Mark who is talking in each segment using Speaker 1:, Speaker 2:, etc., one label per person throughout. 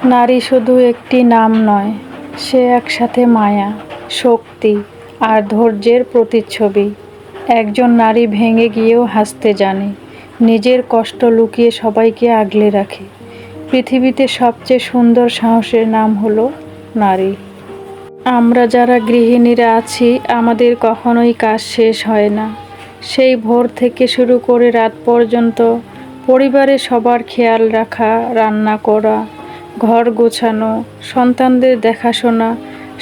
Speaker 1: নারী শুধু একটি নাম নয়, সে একসাথে মায়া, শক্তি আর ধৈর্যের প্রতিচ্ছবি। একজন নারী ভেঙে গিয়েও হাসতে জানে, নিজের কষ্ট লুকিয়ে সবাইকে আগলে রাখে। পৃথিবীতে সবচেয়ে সুন্দর সাহসের নাম হলো নারী। আমরা যারা গৃহিণীরা আছি, আমাদের কখনোই কাজ শেষ হয় না। সেই ভোর থেকে শুরু করে রাত পর্যন্ত পরিবারের সবার খেয়াল রাখা, রান্না করা, ঘর গোছানো, সন্তানদের দেখাশোনা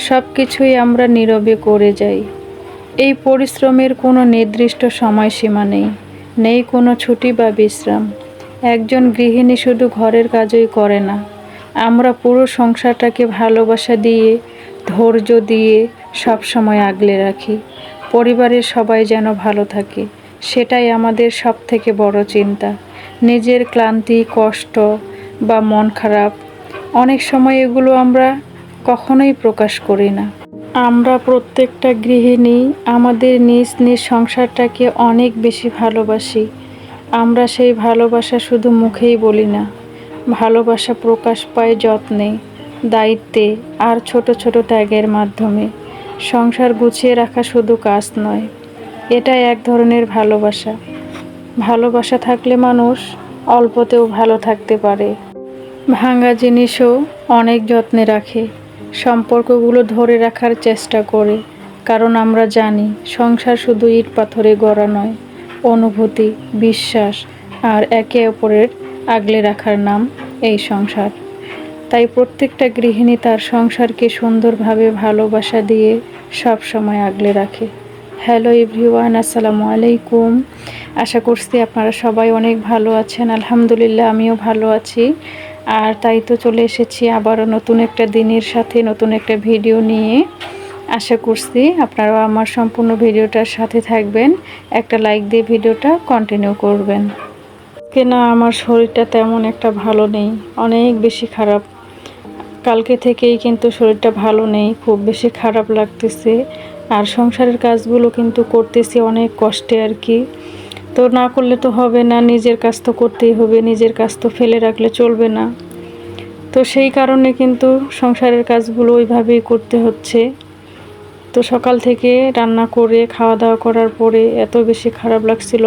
Speaker 1: সব কিছুই আমরা নীরবে করে যাই। এই পরিশ্রমের কোনো নির্দিষ্ট সময়সীমা নেই, নেই কোনো ছুটি বা বিশ্রাম। একজন গৃহিণী শুধু ঘরের কাজই করে না, আমরা পুরো সংসারটাকে ভালোবাসা দিয়ে, ধৈর্য দিয়ে সব সময় আগলে রাখি। পরিবারের সবাই যেন ভালো থাকে, সেটাই আমাদের সবথেকে বড় চিন্তা। নিজের ক্লান্তি, কষ্ট বা মন খারাপ, অনেক সময় এগুলো আমরা কখনোই প্রকাশ করি না। আমরা প্রত্যেকটা গৃহিণী আমাদের নিজ নিজ সংসারটাকে অনেক বেশি ভালোবাসি। আমরা সেই ভালোবাসা শুধু মুখেই বলি না, ভালোবাসা প্রকাশ পায় যত্নে, দায়িত্বে আর ছোট ছোট ত্যাগের মাধ্যমে। সংসার গুছিয়ে রাখা শুধু কাজ নয়, এটা এক ধরনের ভালোবাসা। ভালোবাসা থাকলে মানুষ অল্পতেও ভালো থাকতে পারে। ভাঙা জিনিসও অনেক যত্নে রাখে, সম্পর্কগুলো ধরে রাখার চেষ্টা করে। কারণ আমরা জানি, সংসার শুধু ইট পাথরে গড়া নয়, অনুভূতি, বিশ্বাস আর একে অপরের আগলে রাখার নাম এই সংসার। তাই প্রত্যেকটা গৃহিণী তার সংসারকে সুন্দরভাবে ভালোবাসা দিয়ে সব সময় আগলে রাখে। হ্যালো এভরিওয়ান, আসসালামু আলাইকুম। আশা করছি আপনারা সবাই অনেক ভালো আছেন। আলহামদুলিল্লাহ, আমিও ভালো আছি। আর তাই তো চলে এসেছি আবারও নতুন একটা দিনের সাথে নতুন একটা ভিডিও নিয়ে। আশা করছি আপনারাও আমার সম্পূর্ণ ভিডিওটার সাথে থাকবেন, একটা লাইক দিয়ে ভিডিওটা কন্টিনিউ করবেন। কেনা আমার শরীরটা তেমন একটা ভালো নেই, অনেক বেশি খারাপ। কালকে থেকেই কিন্তু শরীরটা ভালো নেই, খুব বেশি খারাপ লাগতেছে। আর সংসারের কাজগুলো কিন্তু করতেছি অনেক কষ্টে আর কি। তো না করলে তো হবে না, নিজের কাজ তো করতেই হবে, নিজের কাজ তো ফেলে রাখলে চলবে না। তো সেই কারণে কিন্তু সংসারের কাজগুলো ওইভাবেই করতে হচ্ছে। তো সকাল থেকে রান্না করে খাওয়া দাওয়া করার পরে এত বেশি খারাপ লাগছিল,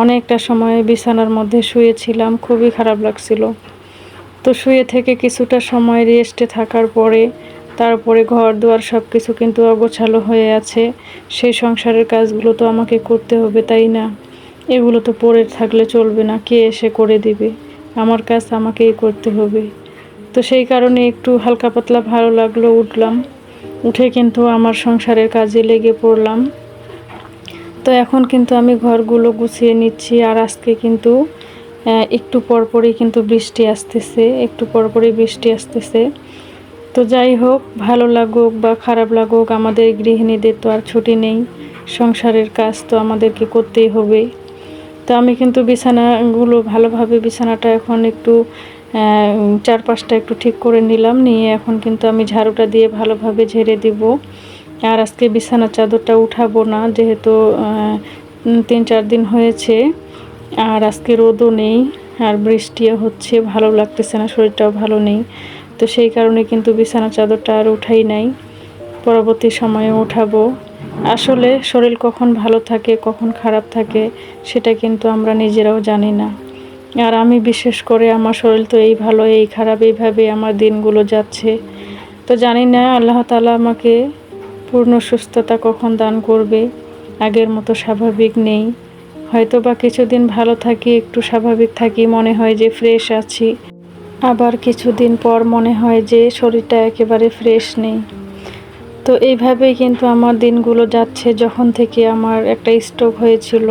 Speaker 1: অনেকটা সময় বিছানার মধ্যে শুয়েছিলাম, খুবই খারাপ লাগছিল। তো শুয়ে থেকে কিছুটা সময় রেস্টে থাকার পরে তারপরে ঘর দুয়ার সব কিছু কিন্তু অগোছালো হয়ে আছে। সেই সংসারের কাজগুলো তো আমাকে করতে হবে, তাই না? এগুলো তো পড়ে থাকলে চলবে না, কে এসে করে দিবে? আমার কাজ আমাকেই করতে হবে। তো সেই কারণে একটু হালকা পাতলা ভালো লাগলো, উঠলাম। উঠে কিন্তু আমার সংসারের কাজে লেগে পড়লাম। তো এখন কিন্তু আমি ঘরগুলো গুছিয়ে নিচ্ছি। আর আজকে কিন্তু একটু পরপরই কিন্তু বৃষ্টি আসতেছে, একটু পরপরই বৃষ্টি আসতেছে। তো যাই হোক, ভালো লাগুক বা খারাপ লাগুক, আমাদের গৃহিণীদের তো আর ছুটি নেই, সংসারের কাজ তো আমাদেরকে করতেই হবে। তো আমি কিন্তু বিছানাগুলো ভালোভাবে, বিছানাটা এখন একটু চারপাশটা একটু ঠিক করে নিলাম, নিয়ে এখন কিন্তু আমি ঝাড়ুটা দিয়ে ভালোভাবে ঝেড়ে দিব। আর আজকে বিছানার চাদরটা উঠাবো না, যেহেতু 3-4 দিন হয়েছে। আর আজকে রোদও নেই, আর বৃষ্টিও হচ্ছে, ভালো লাগতেছে না, শরীরটাও ভালো নেই। তো সেই কারণে কিন্তু বিছানার চাদরটা আর উঠাই নাই, পরবর্তী সময়ে উঠাবো। আসলে শরীর কখন ভালো থাকে কখন খারাপ থাকে সেটা কিন্তু আমরা নিজেরাও জানি না। আর আমি বিশেষ করে আমার শরীর তো এই ভালো এই খারাপ, এইভাবে আমার দিনগুলো যাচ্ছে। তো জানি না আল্লাহ তাআলা আমাকে পূর্ণ সুস্থতা কখন দান করবে। আগের মতো স্বাভাবিক নেই, হয়তো বা কিছুদিন ভালো থাকি, একটু স্বাভাবিক থাকি, মনে হয় যে ফ্রেশ আছি। আবার কিছুদিন পর মনে হয় যে শরীরটা একেবারে ফ্রেশ নেই। তো এইভাবেই কিন্তু আমার দিনগুলো যাচ্ছে। যখন থেকে আমার একটা স্ট্রোক হয়েছিল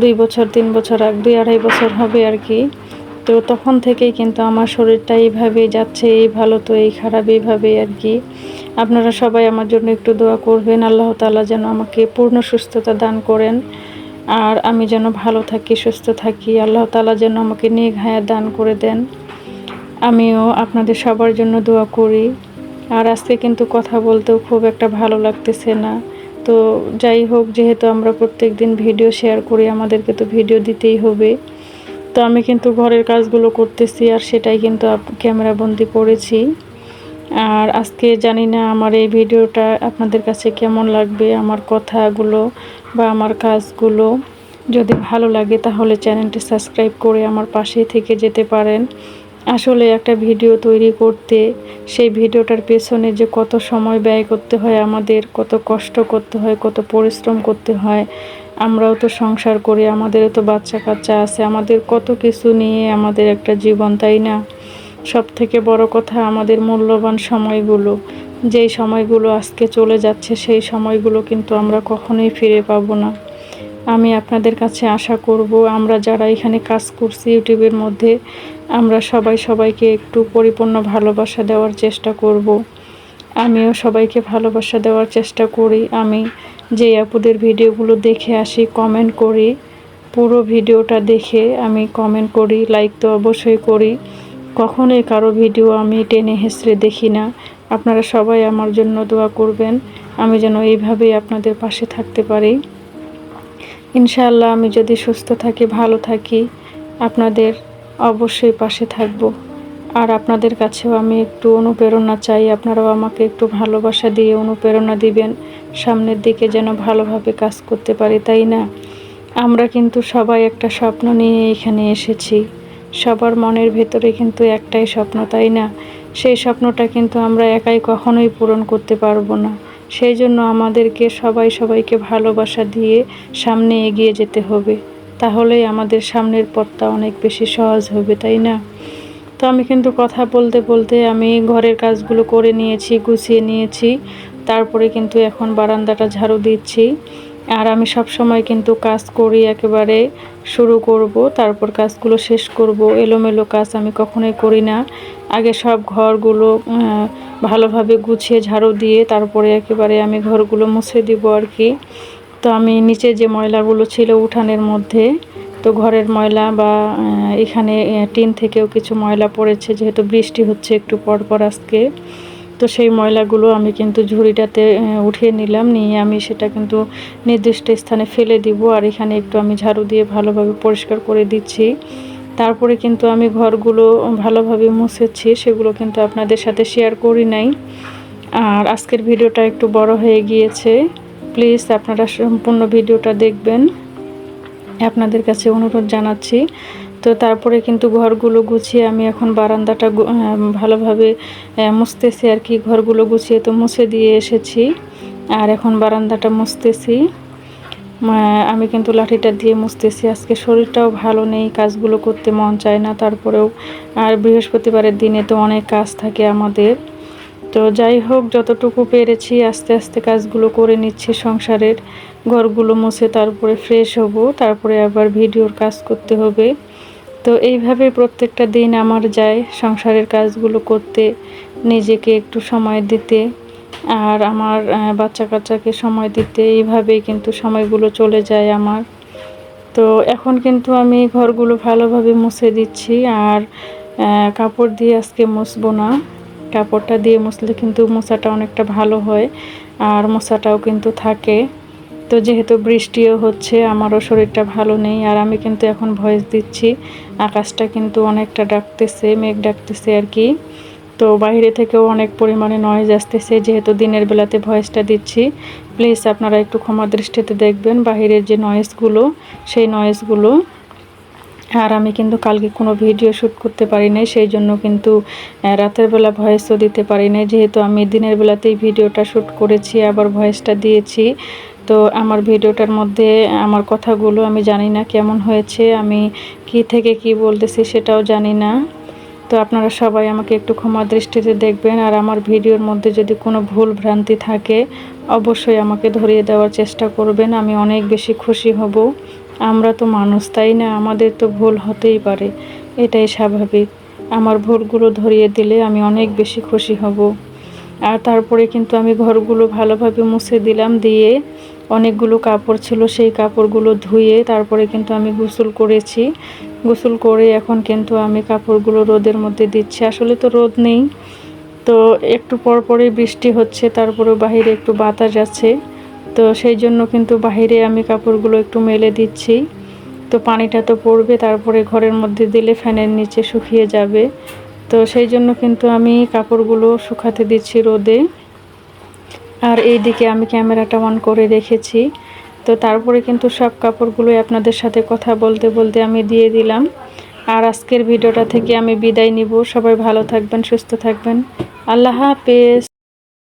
Speaker 1: 2-3 বছর 2-2.5 বছর হবে আর কি। তো তখন থেকেই কিন্তু আমার শরীরটা এইভাবেই যাচ্ছে, এই ভালো তো এই খারাপ, এইভাবেই আর কি। আপনারা সবাই আমার জন্য একটু দোয়া করবেন, আল্লাহ তাআলা যেন আমাকে পূর্ণ সুস্থতা দান করেন। আর আমি যেন ভালো থাকি, সুস্থ থাকি, আল্লাহ তাআলা যেন আমাকে নেক হায়াত দান করে দেন। আমিও আপনাদের সবার জন্য দোয়া করি। আর আজকে কিন্তু কথা বলতেও খুব একটা ভালো লাগতেছে না। তো যাই হোক, যেহেতু আমরা প্রত্যেক দিন ভিডিও শেয়ার করি, আমাদেরকে তো ভিডিও দিতেই হবে। তো আমি কিন্তু ঘরের কাজগুলো করতেছি আর সেটাই কিন্তু ক্যামেরা বন্দি করেছি। আর আজকে জানি না আমার এই ভিডিওটা আপনাদের কাছে কেমন লাগবে, আমার কথাগুলো বা আমার কাজগুলো। যদি ভালো লাগে তাহলে চ্যানেলটি সাবস্ক্রাইব করে আমার পাশেই থেকে যেতে পারেন। আসলে একটা ভিডিও তৈরি করতে, সেই ভিডিওটার পেছনে যে কত সময় ব্যয় করতে হয় আমাদের, কত কষ্ট করতে হয়, কত পরিশ্রম করতে হয়। আমরাও তো সংসার করি, আমাদেরও তো বাচ্চা কাচ্চা আছে, আমাদের কত কিছু নিয়ে আমাদের একটা জীবন, তাই না? সবথেকে বড় কথা আমাদের মূল্যবান সময়গুলো, যেই সময়গুলো আজকে চলে যাচ্ছে সেই সময়গুলো কিন্তু আমরা কখনোই ফিরে পাবো না। আমি আপনাদের কাছে আশা করব আমরা যারা এখানে কাজ করছি ইউটিউবের মধ্যে, আমরা সবাই সবাইকে একটু পরিপূর্ণ ভালোবাসা দেওয়ার চেষ্টা করব। আমিও সবাইকে ভালোবাসা দেওয়ার চেষ্টা করি। আমি যে আপুদের ভিডিওগুলো দেখে আসি, কমেন্ট করি, পুরো ভিডিওটা দেখে আমি কমেন্ট করি, লাইক তো অবশ্যই করি। কখনোই কারো ভিডিও আমি টেনে হেঁচড়ে দেখি না। আপনারা সবাই আমার জন্য দোয়া করবেন, আমি যেন এইভাবেই আপনাদের পাশে থাকতে পারি। ইনশাআল্লাহ আমি যদি সুস্থ থাকি, ভালো থাকি, আপনাদের অবশ্যই পাশে থাকব। আর আপনাদের কাছেও আমি একটু অনুপ্রেরণা চাই, আপনারাও আমাকে একটু ভালোবাসা দিয়ে অনুপ্রেরণা দিবেন, সামনের দিকে যেন ভালোভাবে কাজ করতে পারি, তাই না? আমরা কিন্তু সবাই একটা স্বপ্ন নিয়ে এখানে এসেছি, সবার মনের ভেতরে কিন্তু একটাই স্বপ্ন, তাই না? সেই স্বপ্নটা কিন্তু আমরা একাই কখনোই পূরণ করতে পারবো না। সেই জন্য আমাদেরকে সবাইকে ভালোবাসা দিয়ে সামনে এগিয়ে যেতে হবে, তাহলেই আমাদের সামনের পথটা অনেক বেশি সহজ হবে, তাই না? তো আমি কিন্তু কথা বলতে বলতে আমি ঘরের কাজগুলো করে নিয়েছি, গুছিয়ে নিয়েছি। তারপরে কিন্তু এখন বারান্দাটা ঝাড়ু দিচ্ছি। আর আমি সব সময় কিন্তু কাজ করি, একেবারে শুরু করব তারপর কাজগুলো শেষ করব। এলোমেলো কাজ আমি কখনোই করি না। আগে সব ঘরগুলো ভালোভাবে গুছিয়ে ঝাড়ু দিয়ে তারপরে একেবারে আমি ঘরগুলো মুছে দিব আর কি। তো আমি নিচে যে ময়লাগুলো ছিল উঠানের মধ্যে, তো ঘরের ময়লা বা এখানে টিন থেকেও কিছু ময়লা পড়েছে, যেহেতু বৃষ্টি হচ্ছে একটু পর আজকে। তো সেই ময়লাগুলো আমি কিন্তু ঝুড়িটাতে উঠিয়ে নিলাম, নিয়ে আমি সেটা কিন্তু নির্দিষ্ট স্থানে ফেলে দিব। আর এখানে একটু আমি ঝাড়ু দিয়ে ভালোভাবে পরিষ্কার করে দিচ্ছি। তারপরে কিন্তু আমি ঘরগুলো ভালোভাবে মুছেছি, সেগুলো কিন্তু আপনাদের সাথে শেয়ার করি নাই। আর আজকের ভিডিওটা একটু বড় হয়ে গিয়েছে, প্লিজ আপনারা সম্পূর্ণ ভিডিওটা দেখবেন, আপনাদের কাছে অনুরোধ জানাচ্ছি। তো তারপরে কিন্তু ঘরগুলো গুছিয়ে আমি এখন বারান্দাটা ভালোভাবে মুছতেছি আর কি। ঘরগুলো গুছিয়ে তো মুছে দিয়ে এসেছি, আর এখন বারান্দাটা মুছতেছি। আমি কিন্তু লাঠিটা দিয়ে মুছতেছি। আজকে শরীরটাও ভালো নেই, কাজগুলো করতে মন চায় না, তারপরেও আর বৃহস্পতিবারের দিনে তো অনেক কাজ থাকে আমাদের। তো যাই হোক, যতটুকু পেরেছি আস্তে আস্তে কাজগুলো করে নিচ্ছি সংসারের। ঘরগুলো মুছে তারপরে ফ্রেশ হব, তারপরে আবার ভিডিওর কাজ করতে হবে। তো এইভাবে প্রত্যেকটা দিন আমার যায় সংসারের কাজগুলো করতে, নিজেকে একটু সময় দিতে, আর আমার বাচ্চা কাচ্চাকে সময় দিতে। এইভাবেই কিন্তু সময়গুলো চলে যায় আমার। তো এখন কিন্তু আমি ঘরগুলো ভালোভাবে মুছে দিচ্ছি। আর কাপড় দিয়ে আজকে মুছবো না, কাপড়টা দিয়ে মুছলে কিন্তু মোছাটা অনেকটা ভালো হয়, আর মোছাটাও কিন্তু থাকে। তো যেহেতু বৃষ্টিও হচ্ছে, আমারও শরীরটা ভালো নেই, আর আমি কিন্তু এখন ভয়েস দিচ্ছি। আকাশটা কিন্তু অনেকটা ডাকতেছে, মেঘ ডাকতেছে আর কি। তো বাইরে থেকেও অনেক পরিমাণে নয়েজ আসতেছে, যেহেতু দিনের বেলাতে ভয়েসটা দিচ্ছি। প্লিজ আপনারা একটু ক্ষমা দৃষ্টিতে দেখবেন বাহিরের যে নয়েজগুলো, সেই নয়েজগুলো। আর আমি কিন্তু কালকে কোনো ভিডিও শ্যুট করতে পারি নাই, সেই জন্য কিন্তু রাতের বেলা ভয়েসও দিতে পারি নাই, যেহেতু আমি দিনের বেলাতেই ভিডিওটা শ্যুট করেছি আবার ভয়েসটা দিয়েছি। তো আমার ভিডিওটার মধ্যে আমার কথাগুলো আমি জানি না কেমন হয়েছে, আমি কি থেকে কি বলতেছি সেটাও জানি না। তো আপনারা সবাই আমাকে একটু ক্ষমা দৃষ্টিতে দেখবেন। আর আমার ভিডিওর মধ্যে যদি কোনো ভুল ভ্রান্তি থাকে অবশ্যই আমাকে ধরিয়ে দেওয়ার চেষ্টা করবেন, আমি অনেক বেশি খুশি হব। আমরা তো মানুষ, তাই না? আমাদের তো ভুল হতেই পারে, এটাই স্বাভাবিক। আমার ভুলগুলো ধরিয়ে দিলে আমি অনেক বেশি খুশি হব। আর তারপরে কিন্তু আমি ঘরগুলো ভালোভাবে মুছে দিলাম, দিয়ে অনেকগুলো কাপড় ছিল সেই কাপড়গুলো ধুয়ে তারপরে কিন্তু আমি গোসল করেছি। গোসল করে এখন কিন্তু আমি কাপড়গুলো রোদের মধ্যে দিচ্ছি। আসলে তো রোদ নেই, তো একটু পরপরই বৃষ্টি হচ্ছে, তারপরেও বাহিরে একটু বাতাস আছে, তো সেই জন্য কিন্তু বাহিরে আমি কাপড়গুলো একটু মেলে দিচ্ছি। তো পানিটা তো পড়বে, তারপরে ঘরের মধ্যে দিলে ফ্যানের নিচে শুকিয়ে যাবে। তো সেই জন্য কিন্তু আমি কাপড়গুলো শুকাতে দিচ্ছি রোদে। আর এইদিকে আমি ক্যামেরাটা অন করে রেখেছি। তো তারপরে কিন্তু সব কাপড়গুলোই আপনাদের সাথে কথা বলতে বলতে আমি দিয়ে দিলাম। আর আজকের ভিডিওটা থেকে আমি বিদায় নিব। সবাই ভালো থাকবেন, সুস্থ থাকবেন। আল্লাহ হাফেজ।